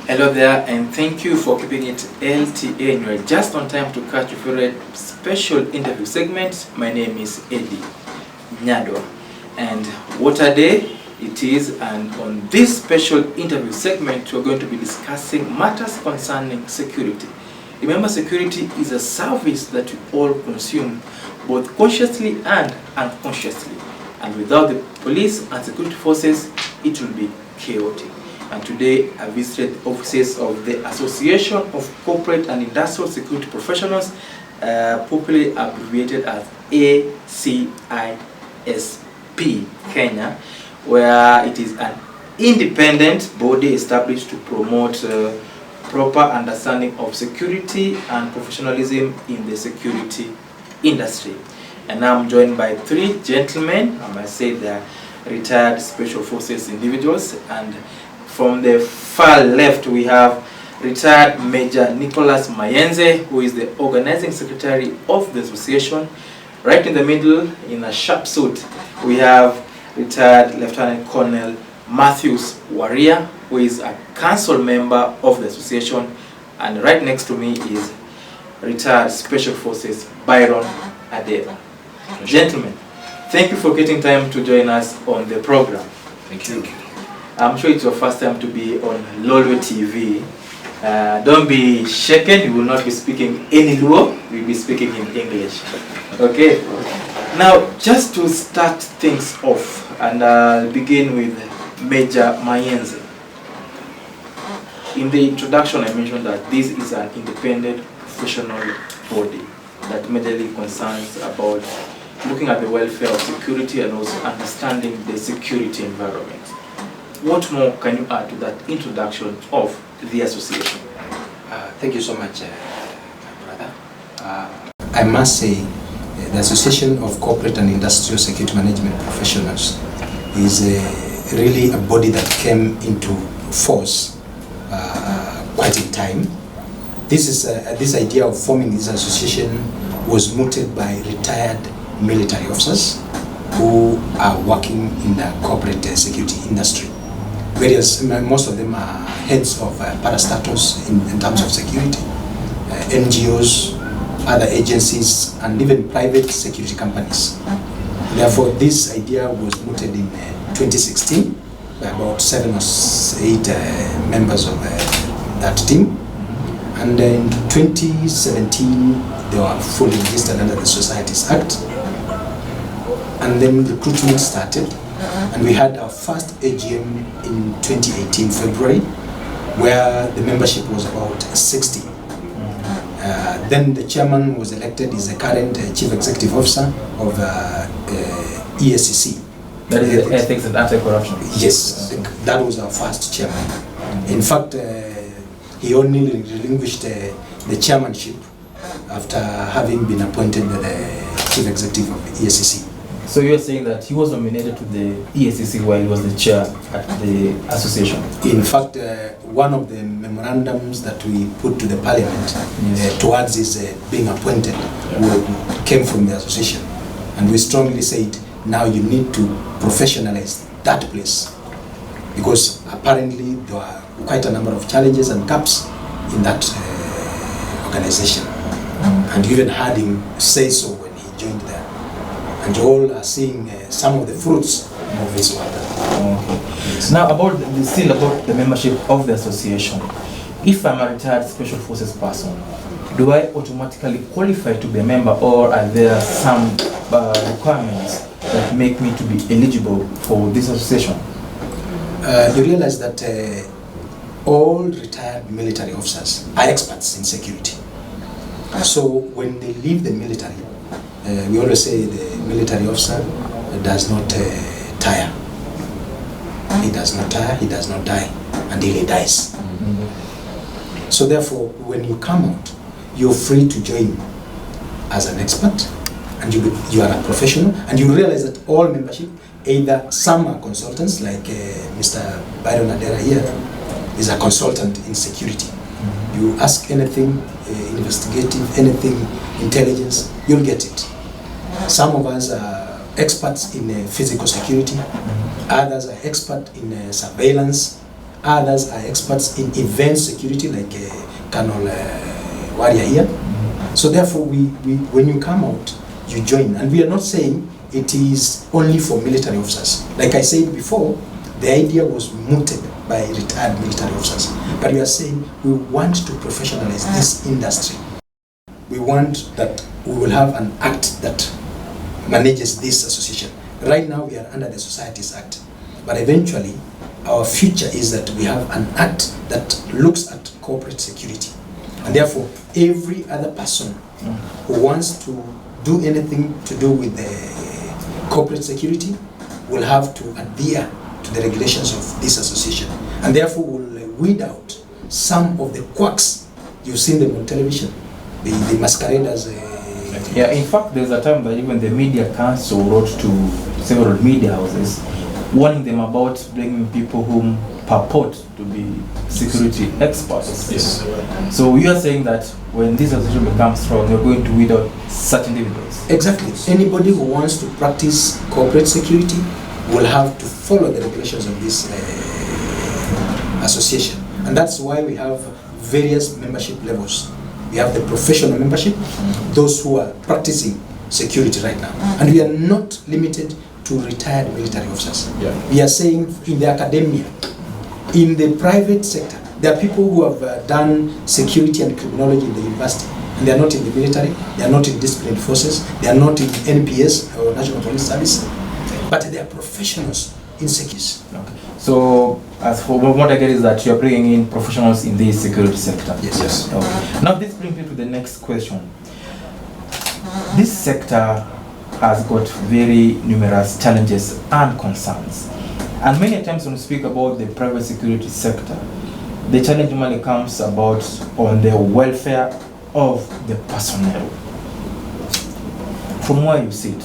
Hello there, and thank you for keeping it LTA, and you're just on time to catch your favorite special interview segment. My name is Eddy Nyadwa, and what a day it is. And on this special interview segment, we're going to be discussing matters concerning security. Remember, security is a service that we all consume, both consciously and unconsciously. And without the police and security forces, it will be chaotic. And today I visited the offices of the Association of Corporate and Industrial Security Professionals, popularly abbreviated as ACISP Kenya, where it is an independent body established to promote proper understanding of security and professionalism in the security industry. And now I'm joined by three gentlemen. I must say they are retired Special Forces individuals, and from the far left we have retired Major Nicholas Mayenze, who is the organizing secretary of the association. Right in the middle, in a sharp suit, we have retired Lieutenant Colonel Matthews Waria, who is a council member of the association. And right next to me is retired Special Forces Byron Adera. Gentlemen, thank you for getting time to join us on the program. Thank you. I'm sure it's your first time to be on Lolo TV. Don't be shaken, you will not be speaking any Luo, we'll be speaking in English. Okay? Now, just to start things off, and I'll begin with Major Mayenze. In the introduction, I mentioned that this is an independent professional body that majorly concerns about looking at the welfare of security and also understanding the security environment. What more can you add to that introduction of the association? Thank you so much, my brother. I must say, the Association of Corporate and Industrial Security Management Professionals is really a body that came into force quite in time. This idea of forming this association was mooted by retired military officers who are working in the corporate security industry. Most of them are heads of parastatals in terms of security, NGOs, other agencies, and even private security companies. Therefore, this idea was mooted in 2016 by about 7 or 8 members of that team. And in 2017, they were fully registered under the Societies Act. And then recruitment started, and we had our first AGM in 2018 February, where the membership was about 60. Then the chairman was elected, is the current chief executive officer of ESCC. That is the Ethics and Anti-Corruption. Yes, that was our first chairman. In fact, he only relinquished the chairmanship after having been appointed the chief executive of ESCC. So you're saying that he was nominated to the ESCC while he was the chair at the association? In fact, one of the memorandums that we put to the parliament towards his being appointed came from the association. And we strongly said, now you need to professionalize that place, because apparently there were quite a number of challenges and gaps in that organization. And you even heard him say so when he joined there. And you all are seeing some of the fruits of his work. Okay. Yes. Now, about the membership of the association. If I'm a retired Special Forces person, do I automatically qualify to be a member, or are there some requirements that make me to be eligible for this association? You realize that all retired military officers are experts in security. So when they leave the military, we always say the military officer does not tire. He does not tire, he does not die until he dies. Mm-hmm. So therefore, when you come out, you're free to join as an expert, and you are a professional, and you realize that all membership, either some are consultants, like Mr. Byron Adera here is a consultant in security. Mm-hmm. You ask anything investigative, anything intelligence, you'll get it. Some of us are experts in physical security, others are expert in surveillance, Others are experts in event security, like Colonel Warrior here. So therefore, when you come out, you join. And we are not saying it is only for military officers. Like I said before, the idea was mooted by retired military officers. But we are saying we want to professionalize this industry. We want that we will have an act that manages this association. Right now we are under the Societies Act. But eventually, our future is that we have an act that looks at corporate security. And therefore, every other person who wants to do anything to do with the corporate security will have to adhere to the regulations of this association. And therefore, will weed out some of the quacks. You've seen them on television, the masqueraders. Yeah, in fact, there's a time that even the media council wrote to several media houses warning them about bringing people whom purport to be security experts. Yes. So you are saying that when this association becomes strong, you're going to weed out such individuals? Exactly. Anybody who wants to practice corporate security will have to follow the regulations of this association. And that's why we have various membership levels. We have the professional membership, those who are practicing security right now. And we are not limited to retired military officers. Yeah. We are saying in the academia, in the private sector, there are people who have done security and criminology in the university, and they are not in the military, they are not in disciplined forces, they are not in NPS or National Police Service, but they are professionals in security. Okay. So, as for what I get is that you are bringing in professionals in the security sector. Yes. Okay. Now this brings me to the next question. This sector has got very numerous challenges and concerns. And many times when we speak about the private security sector, the challenge normally comes about on the welfare of the personnel. From where you sit,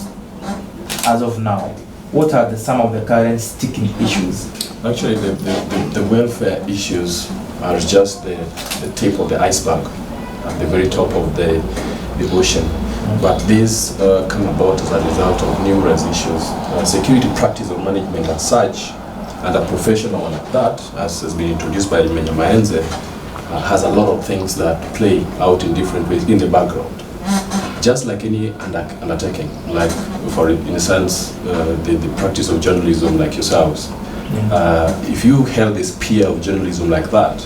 as of now, what are some of the current sticking issues? Actually, the welfare issues are just the tip of the iceberg at the very top of the ocean. But these come about as a result of numerous issues. Security practice or management as such, and a professional like that, as has been introduced by Menya Maenze, has a lot of things that play out in different ways in the background. Just like any undertaking, like for in a sense, the practice of journalism like yourselves. If you held this peer of journalism like that,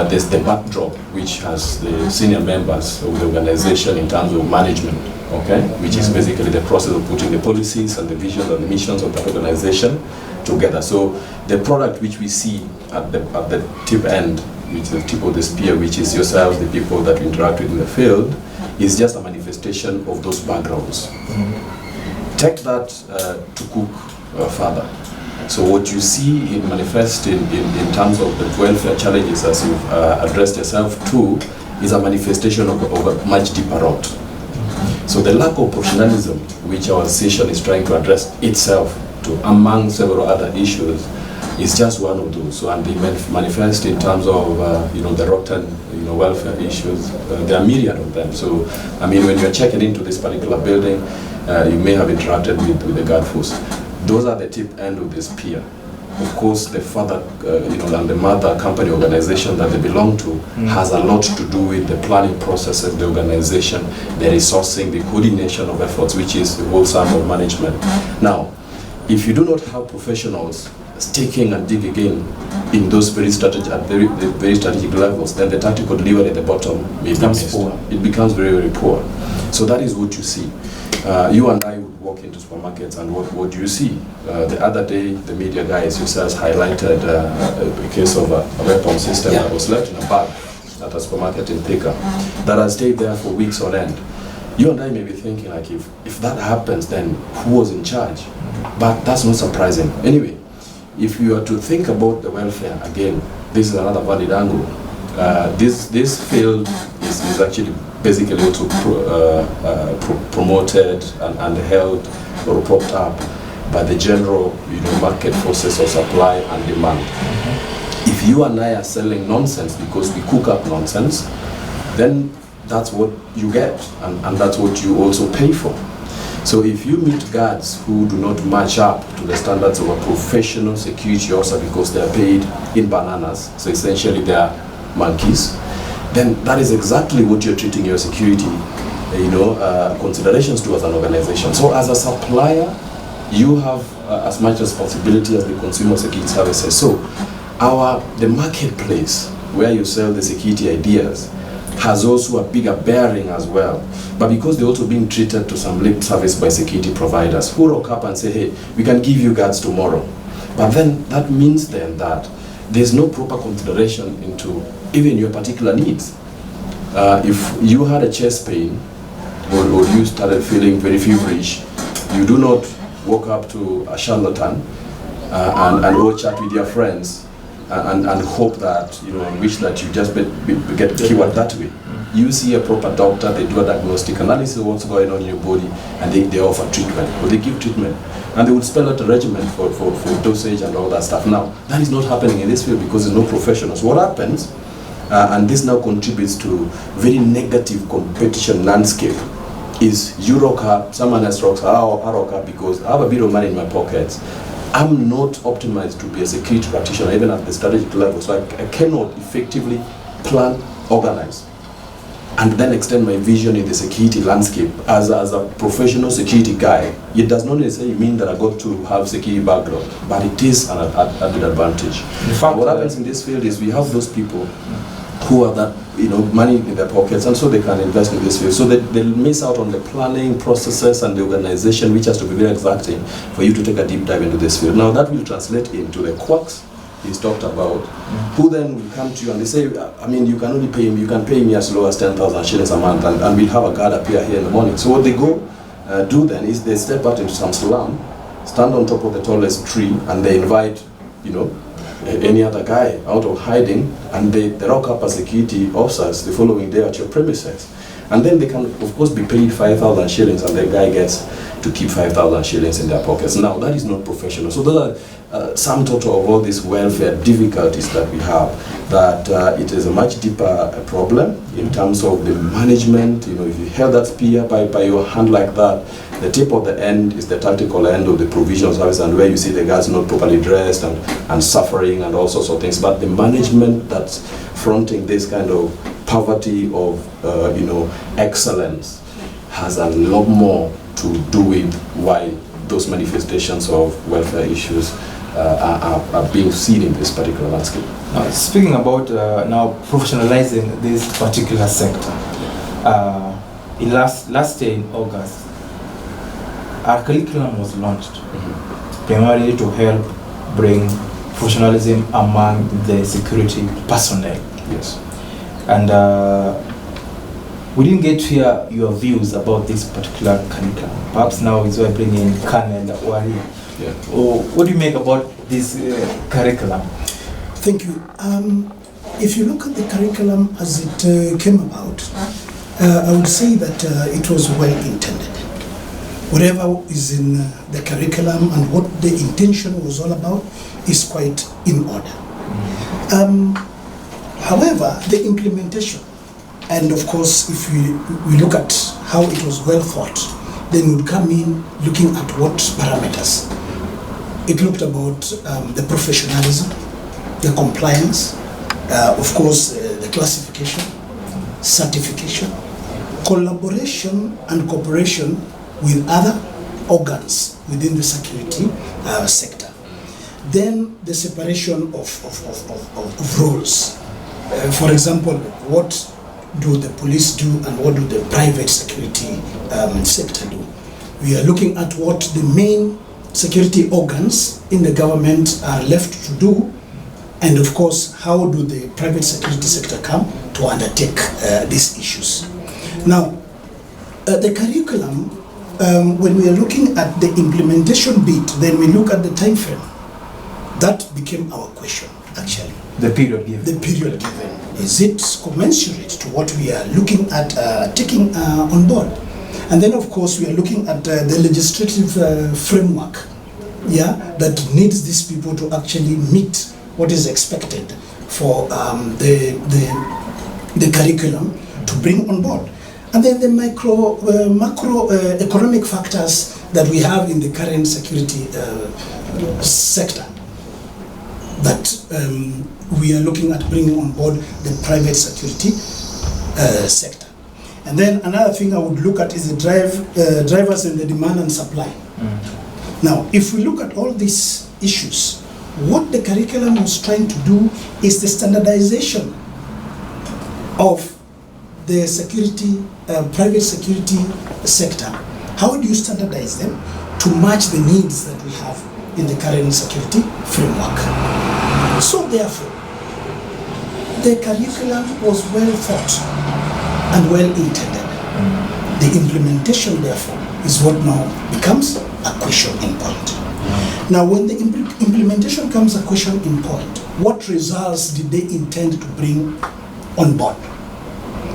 there's the backdrop which has the senior members of the organization in terms of management, okay, which is basically the process of putting the policies and the visions and the missions of that organization together. So the product which we see at the tip end, which is the tip of the spear, which is yourselves, the people that you interact with in the field, is just a manifestation of those backgrounds. Take that to cook further. So what you see it manifest in terms of the welfare challenges as you've addressed yourself to is a manifestation of a much deeper route. So the lack of professionalism which our association is trying to address itself to, among several other issues, is just one of those. So, and they manifest in terms of the rotten welfare issues. There are myriad of them. So I mean, when you're checking into this particular building, you may have interacted with the guard force. Those are the tip end of this peer. Of course, the father, and the mother company organization that they belong to has a lot to do with the planning processes, the organization, the resourcing, the coordination of efforts, which is the whole sum of management. Now, if you do not have professionals sticking and digging in those very strategic levels, then the tactical delivery at the bottom becomes poor. It becomes very, very poor. So that is what you see. You and I would walk into supermarkets, and what do you see? The other day, the media guys yourselves highlighted a case of a weapon system that was left in a bag at a supermarket in Thika that has stayed there for weeks on end. You and I may be thinking, like, if that happens, then who was in charge? But that's not surprising. Anyway, if you are to think about the welfare, again, this is another valid angle. This field is actually basically also promoted and held or propped up by the general market forces of supply and demand. If you and I are selling nonsense because we cook up nonsense, then that's what you get, and that's what you also pay for. So if you meet guards who do not match up to the standards of a professional security officer because they are paid in bananas, so essentially they are monkeys, then that is exactly what you're treating your security considerations to as an organization. So as a supplier, you have as much responsibility as the consumer security services. So the marketplace where you sell the security ideas has also a bigger bearing as well. But because they're also being treated to some lip service by security providers who rock up and say, hey, we can give you guards tomorrow. But then that means then that there's no proper consideration into even your particular needs. If you had a chest pain or you started feeling very feverish, you do not walk up to a charlatan and go chat with your friends and hope that, and wish that you just get cured that way. You see a proper doctor, they do a diagnostic analysis of what's going on in your body, and they offer treatment, or they give treatment. And they would spell out a regimen for dosage and all that stuff. Now, that is not happening in this field because there's no professionals. What happens, and this now contributes to very negative competition landscape, is you rock up, someone else rocks up, I rock up because I have a bit of money in my pockets. I'm not optimized to be a security practitioner, even at the strategic level, so I cannot effectively plan, organize, and then extend my vision in the security landscape. As a professional security guy, it does not necessarily mean that I got to have security background, but it is an added advantage. In fact, what happens in this field is we have those people who have that money in their pockets, and so they can invest in this field. So they miss out on the planning processes and the organization, which has to be very exacting for you to take a deep dive into this field. Now that will translate into the quacks he's talked about, who then will come to you and they say, you can only pay me, you can pay me as low as 10,000 shillings a month, and we'll have a guard appear here in the morning. So what they go do then is they step out into some slum, stand on top of the tallest tree, and they invite, any other guy out of hiding, and they rock up as security officers the following day at your premises. And then they can, of course, be paid 5,000 shillings, and the guy gets to keep 5,000 shillings in their pockets. Now, that is not professional. So those are sum total of all these welfare difficulties that we have, that it is a much deeper problem in terms of the management. If you held that spear by your hand like that, the tip of the end is the tactical end of the provision service, and where you see the guys not properly dressed and suffering and all sorts of things. But the management that's fronting this kind of poverty of excellence has a lot more to do with why those manifestations of welfare issues are being seen in this particular landscape. Now, speaking about now professionalizing this particular sector, in last year in August, our curriculum was launched, primarily to help bring professionalism among the security personnel. Yes. And we didn't get to hear your views about this particular curriculum. Perhaps now is why I bring in Colonel Wari. Yeah. What do you make about this curriculum? Thank you. If you look at the curriculum as it came about, I would say that it was well intended. Whatever is in the curriculum and what the intention was all about is quite in order. However, the implementation, and of course, if we look at how it was well thought, then we'll come in looking at what parameters. It looked about the professionalism, the compliance, of course, the classification, certification, collaboration and cooperation with other organs within the security sector. Then the separation of roles. For example, what do the police do and what do the private security sector do? We are looking at what the main security organs in the government are left to do, and of course, how do the private security sector come to undertake these issues. Now, the curriculum, when we are looking at the implementation bit, then we look at the time frame. That became our question, actually. The period given. The period given. Is it commensurate to what we are looking at taking on board? And then, of course, we are looking at the legislative framework, that needs these people to actually meet what is expected for the curriculum to bring on board. And then the macroeconomic factors that we have in the current security sector that we are looking at bringing on board the private security sector. And then another thing I would look at is the drivers in the demand and supply. Now, if we look at all these issues, what the curriculum was trying to do is the standardization of the security, private security sector. How do you standardize them to match the needs that we have in the current security framework? So therefore, the curriculum was well thought and well intended. The implementation, therefore, is what now becomes a question in point. Now, when the implementation comes a question in point, what results did they intend to bring on board?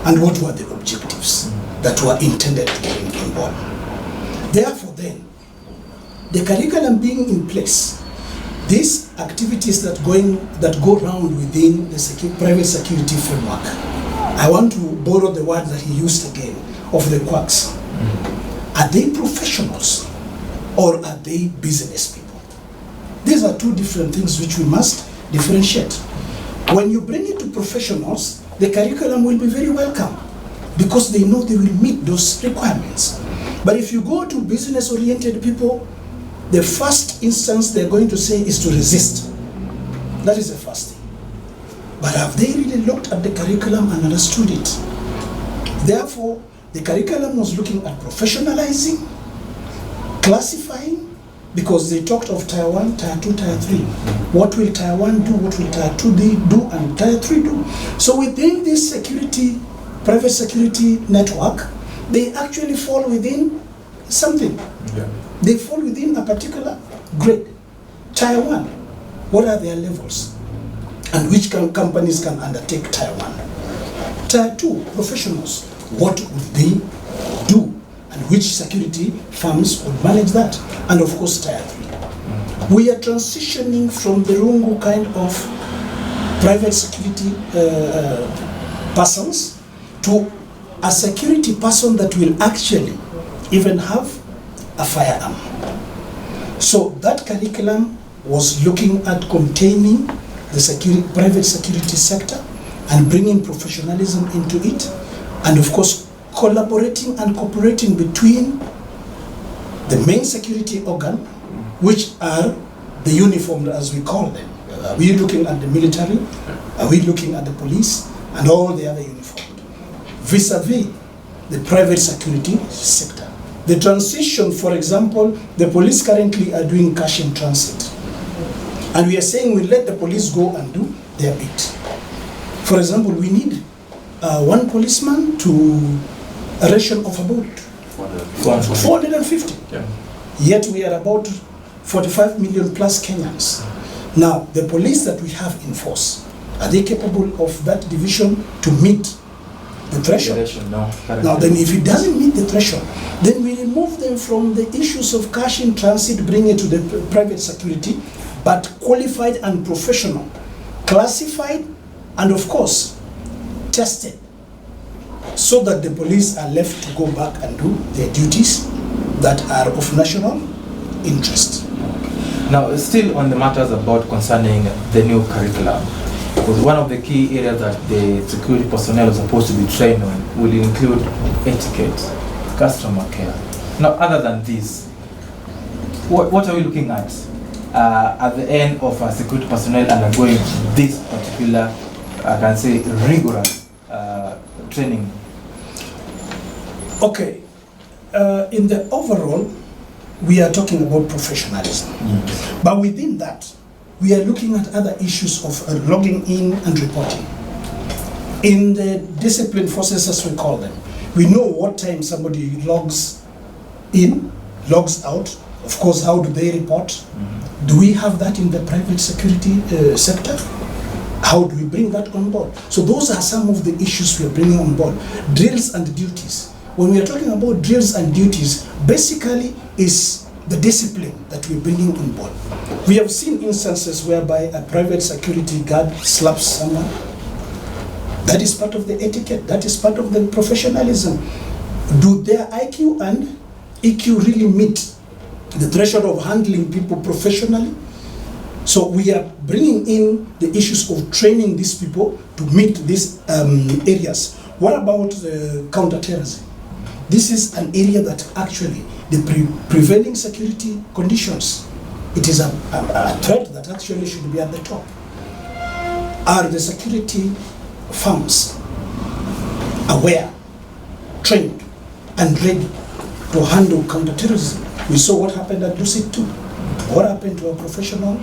And what were the objectives that were intended to bring on board? Therefore, then, the curriculum being in place, these activities that go around within the private security framework, I want to borrow the word that he used again, of the quacks. Are they professionals or are they business people? These are two different things which we must differentiate. When you bring it to professionals, the curriculum will be very welcome because they know they will meet those requirements. But if you go to business-oriented people, the first instance they're going to say is to resist. That is the first thing. But have they really looked at the curriculum and understood it? Therefore, the curriculum was looking at professionalizing, classifying, because they talked of Tier 1, Tier 2, Tier 3. What will Tier 1 do, what will Tier 2 do, and Tier 3 do? So within this security, private security network, they actually fall within something. Yeah. They fall within a particular grade. Tier 1, what are their levels? And which companies can undertake Tier 1? Tier 2, professionals, what would they do? And which security firms would manage that? And of course, Tier 3. We are transitioning from the Rungu kind of private security persons to a security person that will actually even have a firearm. So that curriculum was looking at containing the private security sector and bringing professionalism into it, and of course collaborating and cooperating between the main security organ, which are the uniformed, as we call them. Are we looking at the military? Are we looking at the police? And all the other uniformed, vis-a-vis the private security sector. The transition, for example, the police currently are doing cash in transit. And we are saying we let the police go and do their bit. For example, we need one policeman to a ration of about 450. Yeah. Yet we are about 45 million plus Kenyans. Now, the police that we have in force, are they capable of that division to meet the threshold? No. Now, then if it doesn't meet the threshold, then we remove them from the issues of cash in transit, bring it to the private security, but qualified and professional, classified, and of course, tested, so that the police are left to go back and do their duties that are of national interest. Now, still on the matters about concerning the new curriculum, because one of the key areas that the security personnel are supposed to be trained on will include etiquette, customer care. Now, other than this, what are we looking at the end of a security personnel undergoing this particular, I can say, rigorous training? Okay, in the overall, we are talking about professionalism. But within that, we are looking at other issues of logging in and reporting. In the discipline forces, as we call them, we know what time somebody logs in, logs out. Of course, how do they report? Do we have that in the private security sector? How do we bring that on board? So those are some of the issues we are bringing on board. Drills and duties. When we are talking about drills and duties, basically is the discipline that we're bringing on board. We have seen instances whereby a private security guard slaps someone. That is part of the etiquette, that is part of the professionalism. do their IQ and EQ really meet the threshold of handling people professionally? So we are bringing in the issues of training these people to meet these areas. What about counterterrorism? This is an area that actually the prevailing security conditions, it is a threat that actually should be at the top. Are the security firms aware, trained, and ready to handle counterterrorism? We saw what happened at Dusit 2. What happened to our professional,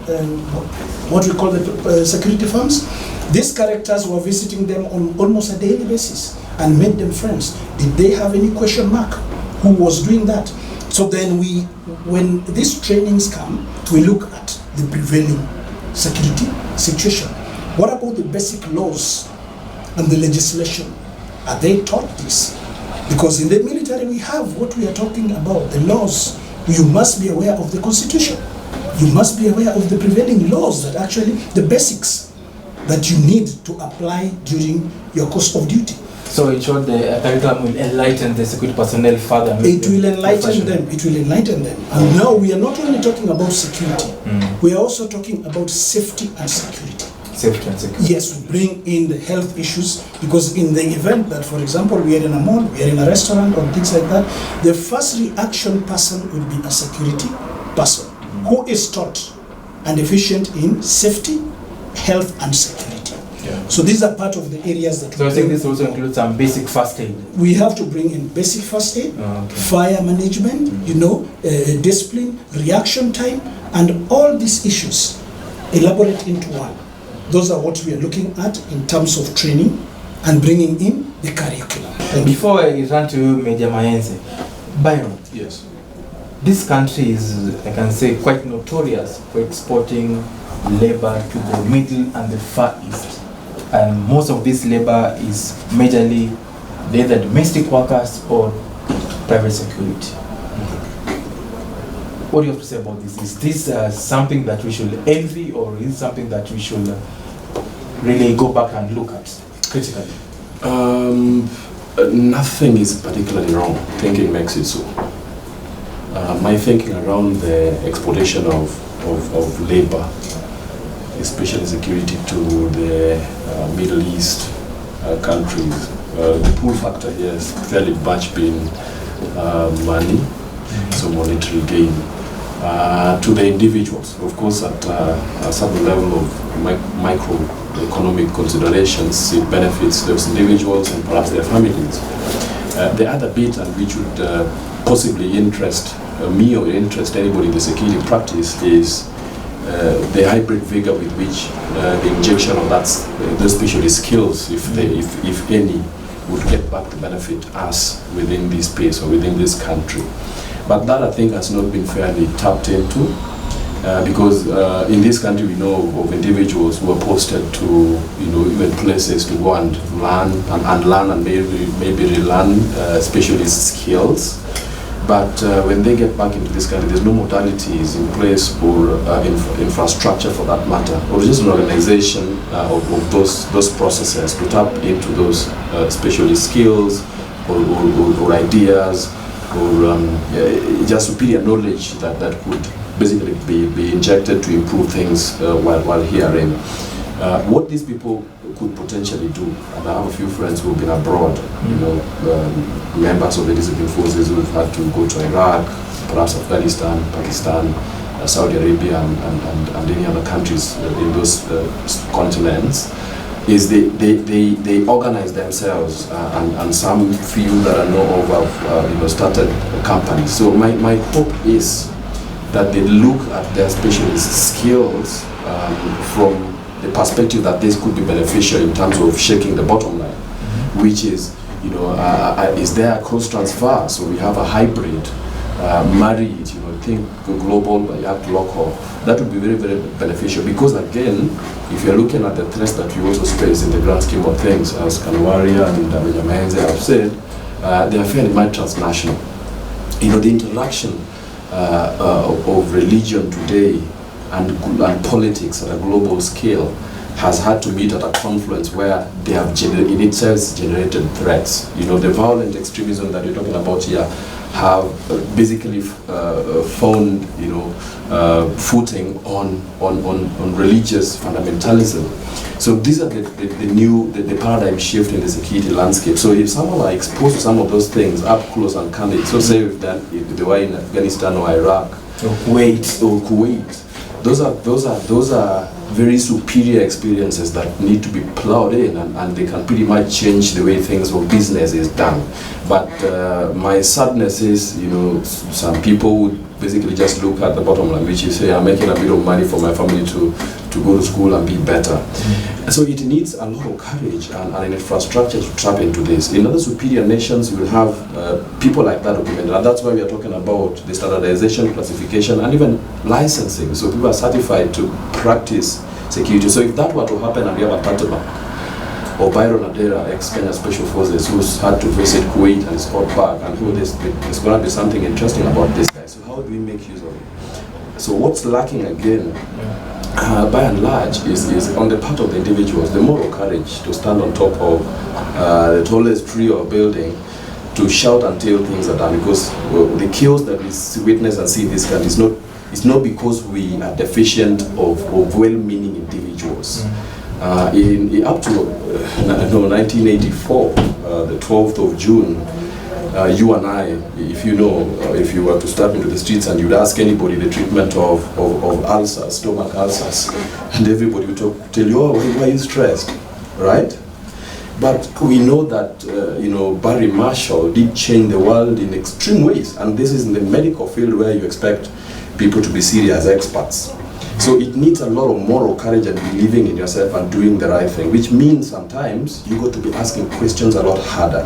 what we call the security firms? These characters were visiting them on almost a daily basis and made them friends. Did they have any question mark? Who was doing that? So then when these trainings come, we look at the prevailing security situation. What about the basic laws and the legislation? Are they taught this? Because in the military we have what we are talking about, the laws. You must be aware of the constitution. You must be aware of the prevailing laws that actually, the basics that you need to apply during your course of duty. So in short, the curriculum will enlighten the security personnel further. It will enlighten them. It will enlighten them. And now we are not only talking about security, we are also talking about safety and security. Safety and security. Yes, we bring in the health issues, because in the event that, for example, we are in a mall, we are in a restaurant or things like that, the first reaction person will be a security person who is taught and efficient in safety, health and security. Yeah. So these are part of the areas that so I think this also includes some basic first aid. we have to bring in basic first aid, fire management, discipline, reaction time, and all these issues elaborate into one. Those are what we are looking at in terms of training and bringing in the curriculum. Before I run to Major Mayenze, Byron, Yes. this country is, I can say, quite notorious for exporting labor to the Middle and the Far East. And most of this labor is majorly either domestic workers or private security. What do you have to say about this? Is this something that we should envy, or is it something that we should really go back and look at critically? Nothing is particularly wrong. Thinking makes it so. My thinking around the exportation of labor, especially security to the Middle East countries, the pull factor here is fairly much been money, so monetary gain. To the individuals, of course, at a certain level of microeconomic considerations, it benefits those individuals and perhaps their families. The other bit, and which would possibly interest me or interest anybody in the security practice, is the hybrid vigor with which the injection of those specialist skills, if any, would get back to benefit us within this space or within this country. But that, I think, has not been fairly tapped into, because in this country we know of individuals who are posted to, even places to go and learn and maybe relearn specialist skills. But when they get back into this country, there's no modalities in place or infrastructure for that matter, or just an organization of those processes to tap into those specialist skills or ideas, or just superior knowledge that could basically be injected to improve things while hearing. What these people could potentially do, and I have a few friends who have been abroad, members of the discipline forces who have had to go to Iraq, perhaps Afghanistan, Pakistan, Saudi Arabia, and any other countries in those continents, is they organize themselves, and some few that I know of have started companies. So my hope is that they look at their specialist skills from the perspective that this could be beneficial in terms of shaking the bottom line, which is, is there a cross transfer? So we have a hybrid, married, think global, but you have local. That would be very, very beneficial, because again, if you're looking at the threats that we also face in the grand scheme of things, as Kanwaria and Benjamin have said, they are fairly much transnational. The interaction of religion today and politics at a global scale has had to meet at a confluence where they have in itself generated threats. You know, the violent extremism that you're talking about here have basically found, you know, footing on religious fundamentalism. So these are the paradigm shift in the security landscape. So if someone are exposed to some of those things up close and candid, so say if they were in Afghanistan or Iraq or Kuwait, those are very superior experiences that need to be plowed in, and they can pretty much change the way things or business is done. But my sadness is, you know, some people would basically just look at the bottom line, which is, say, I'm making a bit of money for my family to go to school and be better. And so it needs a lot of courage and an infrastructure to tap into this. In other superior nations, you will have people like that documented, and that's why we are talking about the standardization, classification, and even licensing. So people are certified to practice security. So if that were to happen and we have a Taliban or Byron Adera, ex-Kenya Special Forces, who's had to visit Kuwait and is called back, and who there's going to be something interesting about this guy. So how do we make use of it? So what's lacking again, by and large, is on the part of the individuals, the moral courage to stand on top of the tallest tree or building, to shout until things are done. Because the chaos that we witness and see in this country is not because we are deficient of well-meaning individuals. In up to 1984, the 12th of June, you and I, if you know, if you were to step into the streets and you'd ask anybody the treatment of ulcers, stomach ulcers, and everybody would tell you, oh, why are you stressed, right? But we know that, you know, Barry Marshall did change the world in extreme ways, and this is in the medical field where you expect people to be serious experts. So it needs a lot of moral courage and believing in yourself and doing the right thing, which means sometimes you got to be asking questions a lot harder.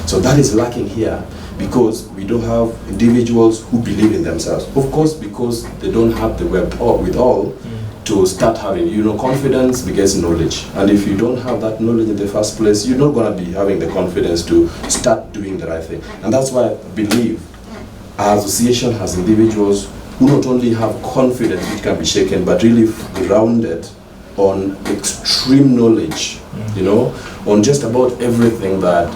So that is lacking here because we don't have individuals who believe in themselves. Of course, because they don't have the wherewithal to start having, you know, confidence begets knowledge. And if you don't have that knowledge in the first place, you're not going to be having the confidence to start doing the right thing. And that's why I believe our association has individuals who not only have confidence which can be shaken, but really grounded on extreme knowledge, you know, on just about everything that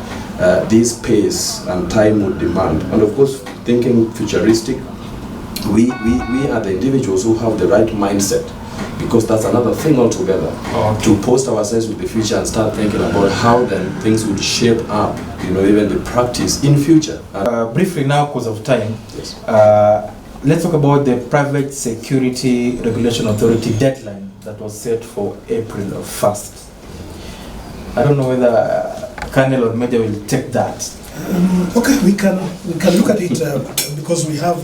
this pace and time would demand. And of course, thinking futuristic, we are the individuals who have the right mindset, because that's another thing altogether, to post ourselves with the future and start thinking about how then things would shape up, you know, even the practice in future. Briefly now, because of time, yes. Let's talk about the Private Security Regulation Authority deadline that was set for April 1st. I don't know whether Colonel or Major will take that. Okay, we can look at it because we have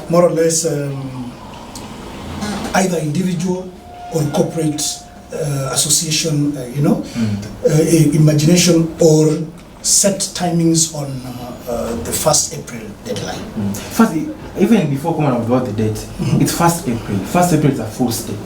more or less either individual or corporate association, you know, imagination or set timings on the 1st April deadline. First, even before coming about the date, it's 1st April. 1st April is a full step.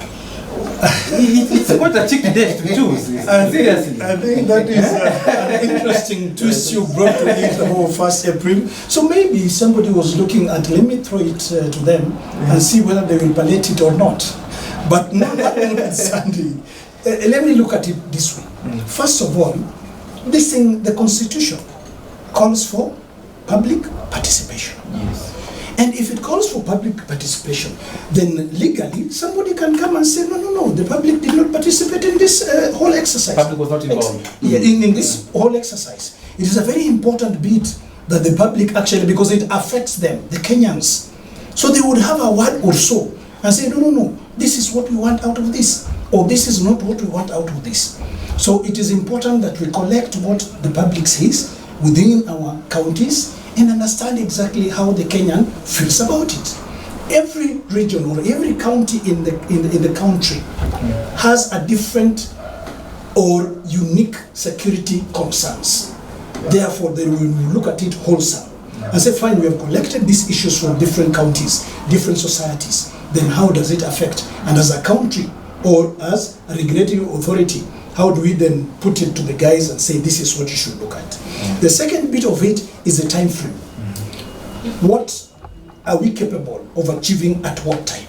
It's quite a tricky date to choose. Seriously. I think that is an interesting twist you brought to it, the whole 1st April. So maybe somebody was looking at, let me throw it to them and see whether they will palliate it or not. But notwithstanding, let me look at it this way. First of all, this thing, the Constitution, calls for public participation. Yes. And if it calls for public participation, then legally somebody can come and say, no, the public did not participate in this whole exercise. Public was not involved. In this whole exercise. It is a very important bit that the public actually, because it affects them, the Kenyans. So they would have a word or so and say, no, this is what we want out of this, or this is not what we want out of this. So it is important that we collect what the public says within our counties and understand exactly how the Kenyan feels about it. Every region or every county in the country has a different or unique security concerns. Therefore, they will look at it wholesome and say, fine, we have collected these issues from different counties, different societies. Then how does it affect? And as a country or as a regulating authority, how do we then put it to the guys and say, this is what you should look at? The second bit of it is the time frame. What are we capable of achieving at what time?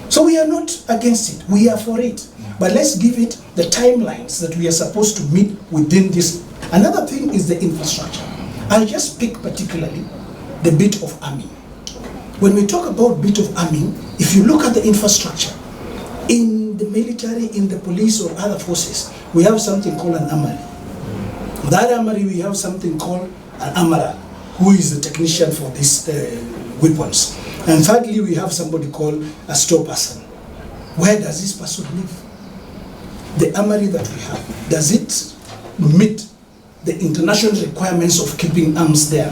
So we are not against it, we are for it. But let's give it the timelines that we are supposed to meet within this. Another thing is the infrastructure. I'll just pick particularly the bit of arming. When we talk about bit of arming, if you look at the infrastructure, in the military, in the police or other forces, we have something called an armory. That armory, we have something called an armorer, who is the technician for these weapons. And thirdly, we have somebody called a store person. Where does this person live? The armory that we have, does it meet the international requirements of keeping arms there?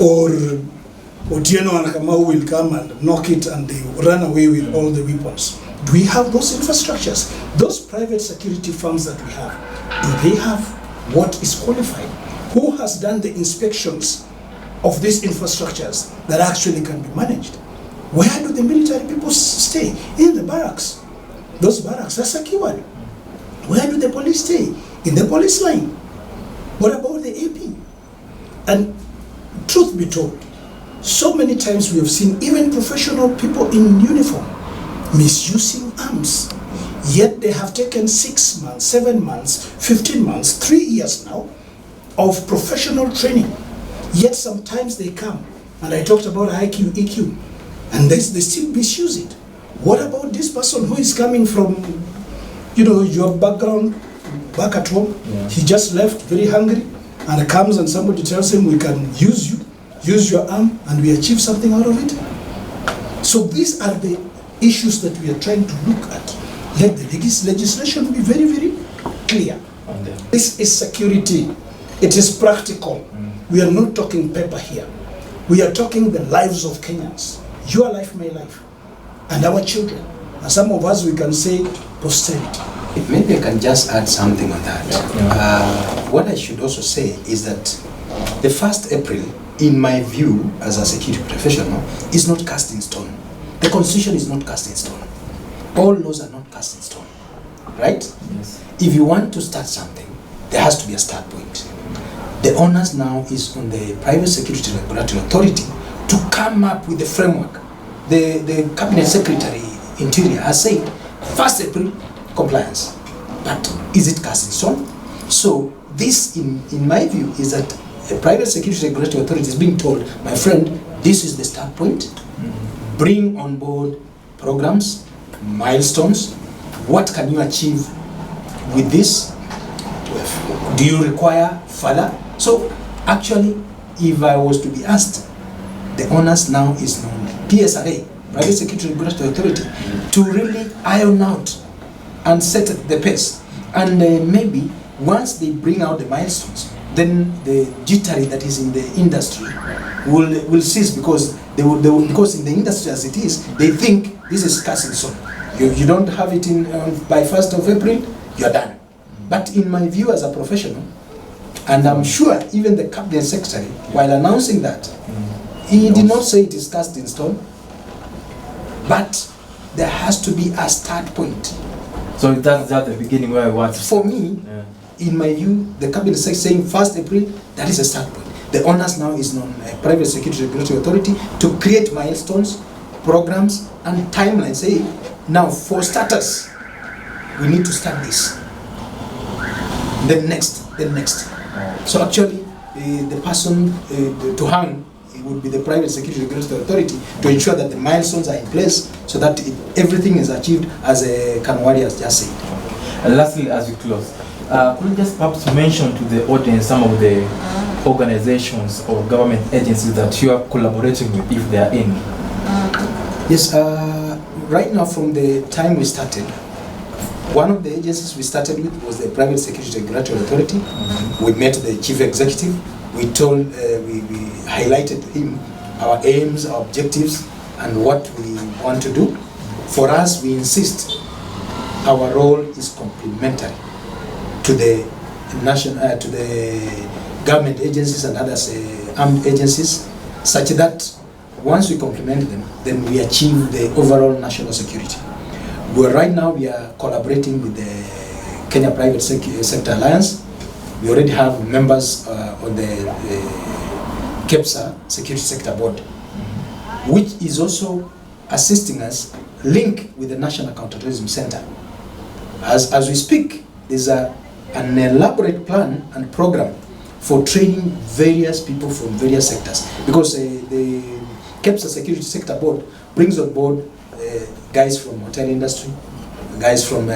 Or Otieno and Kamau will come and knock it and they run away with all the weapons? Do we have those infrastructures? Those private security firms that we have, do they have what is qualified? Who has done the inspections of these infrastructures that actually can be managed? Where do the military people stay? In the barracks. Those barracks are secured. Where do the police stay? In the police line. What about the AP? And truth be told, so many times we have seen even professional people in uniform misusing arms. Yet they have taken 6 months, 7 months, 15 months, 3 years now of professional training. Yet sometimes they come, and I talked about IQ, EQ, and they still misuse it. What about this person who is coming from, your background back at home? Yeah. He just left very hungry and comes and somebody tells him, we can use you, use your arm, and we achieve something out of it. So these are the issues that we are trying to look at. Let the legislation be very, very clear. This is security. It is practical. We are not talking paper here. We are talking the lives of Kenyans. Your life, my life, and our children. And some of us, we can say posterity. Maybe I can just add something on that. What I should also say is that the 1st April, in my view, as a security professional, is not cast in stone. The Constitution is not cast in stone. All laws are not cast in stone, right? Yes. If you want to start something, there has to be a start point. The onus now is on the Private Security Regulatory Authority to come up with the framework. The Cabinet Secretary, Interior, has said 1st April compliance. But is it cast in stone? So this, in my view, is that the Private Security Regulatory Authority is being told, my friend, this is the start point. Bring on board programs, milestones. What can you achieve with this? Do you require further? So actually, if I was to be asked, the onus now is on PSRA, Private Security Regulatory Authority, to really iron out and set the pace. And maybe once they bring out the milestones, then the jittery that is in the industry will cease, because because in the industry as it is, they think this is cast in stone. You don't have it in by 1st of April, you're done. But in my view as a professional, and I'm sure even the Cabinet Secretary, while announcing that, he did not say it is cast in stone, but there has to be a start point. So that's at the beginning where I want to. For me, in my view, the Cabinet Secretary saying 1st April, that is a start point. The onus now is on Private Security Regulatory Authority to create milestones, programs, and timelines. Say, now for starters, we need to start this. Then next. So actually, the person to hang, it would be the Private Security Regulatory Authority to ensure that the milestones are in place so that everything is achieved, as Kanwari has just said. And lastly, as we close, could you just perhaps mention to the audience some of the organizations or government agencies that you are collaborating with, if they are in? Yes, right now from the time we started, one of the agencies we started with was the Private Security Regulatory Authority. We met the chief executive. We highlighted him our aims, our objectives, and what we want to do. For us, we insist our role is complementary to the to the government agencies and others, armed agencies, such that once we complement them, then we achieve the overall national security. Right now we are collaborating with the Kenya Private Sector Alliance. We already have members on the KEPSA Security Sector Board, which is also assisting us link with the National Counterterrorism Center. As we speak, there's an elaborate plan and program for training various people from various sectors, because the KEPSA Security Sector Board brings on board guys from hotel industry, guys from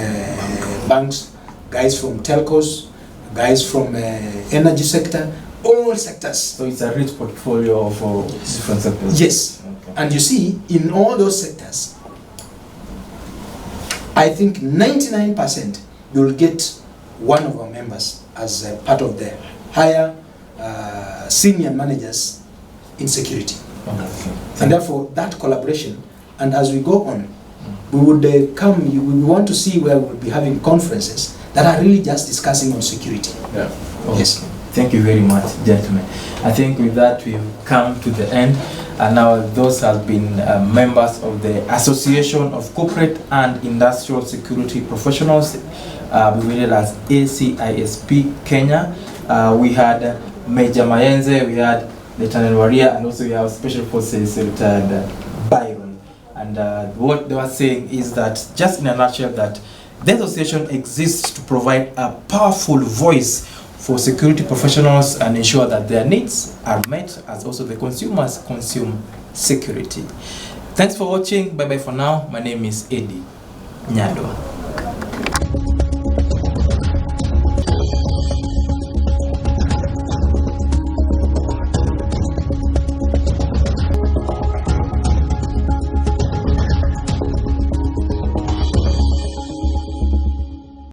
banks, guys from telcos, guys from energy sector, all sectors. So it's a rich portfolio of different sectors. Yes, Okay. and you see, in all those sectors, I think 99% you'll get one of our members as a part of the higher senior managers in security. Okay. And therefore, that collaboration, and as we go on, we would we want to see where we'll be having conferences that are really just discussing on security. Yeah. Okay. Yes. Thank you very much, gentlemen. I think with that we've come to the end, and now those have been members of the Association of Corporate and Industrial Security Professionals, abbreviated as ACISP Kenya. We had Major Mayenze, we had Lieutenant Waria, and also we have Special Forces Lieutenant Byron. And what they were saying is that, just in a nutshell, that the association exists to provide a powerful voice for security professionals and ensure that their needs are met, as also the consumers consume security. Thanks for watching. Bye bye for now. My name is Eddy Nyadwa.